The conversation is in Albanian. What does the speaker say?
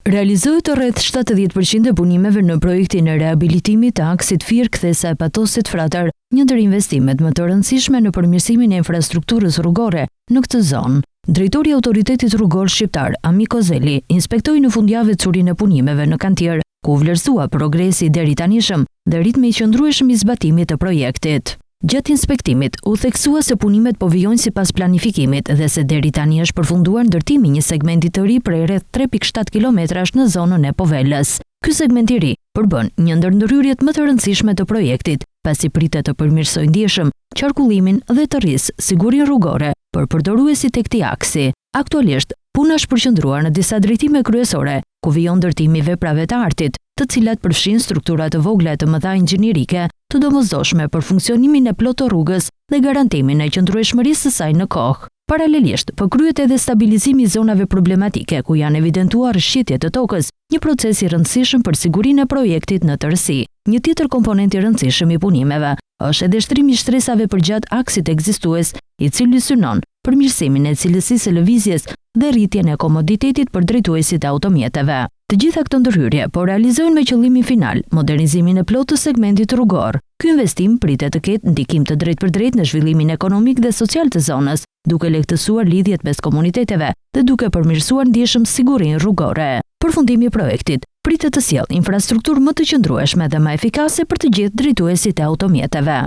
Realizohet rreth 70% e punimeve në projektin e rehabilitimit të aksit Fir kthesa e Patosit Fratar, një ndër investimet më të rëndësishme në përmirësimin e infrastrukturës rrugore në këtë zonë. Drejtori i Autoritetit Rrugor Shqiptar, Amiko Zeli, inspektoi në fundjavë curinë e punimeve në kantier, ku vlerësua progresi deri tanishëm dhe ritmi i qëndrueshëm i zbatimit të projektit. Gjatë inspektimit, u theksua se punimet po vijojnë sipas planifikimit dhe se deri tani është përfunduar ndërtimi një segmenti të ri prej rreth 3.7 kilometrash në zonën e Povelës. Ky segment i ri përbën një ndër ndryrjet më të rëndësishme të projektit, pasi pritet të përmirësojë ndjeshëm qarkullimin dhe të rrisë sigurinë rrugore për përdoruesit e këtij aksi. Aktualisht, puna është përqendruar në disa drejtime kryesore, ku vijon ndërtimi i veprave të artit, të cilat përfshin struktura të vogla të mëdha inxhinierike, të domosdoshme për funksionimin e plotë të rrugës dhe garantimin e qëndrueshmërisë së saj në kohë. Paralelisht, përkryhet edhe stabilizimi i zonave problematike ku janë evidentuar rrshqitje të tokës, një proces i rëndësishëm për sigurinë e projektit në tërësi. Një tjetër komponent i rëndësishëm i punimeve është edhe shtrimi i shtresave përgjatë aksit ekzistues, i cili synon përmirësimin e cilësisë së lëvizjes dhe rritjen e komoditetit për drejtuesit e automjeteve. Të gjitha këto ndërhyrje po realizohen me qëllimin final, modernizimin e plotë të segmentit rrugor. Ky investim pritet të ketë ndikim të drejtë në zhvillimin ekonomik dhe social të zonës, duke lehtësuar lidhjet mes komuniteteve dhe duke përmirësuar ndjeshëm sigurinë rrugore. Përfundimi i projektit pritet të sjellë infrastrukturë më të qëndrueshme dhe më efikase për të gjithë drejtuesit e automjeteve.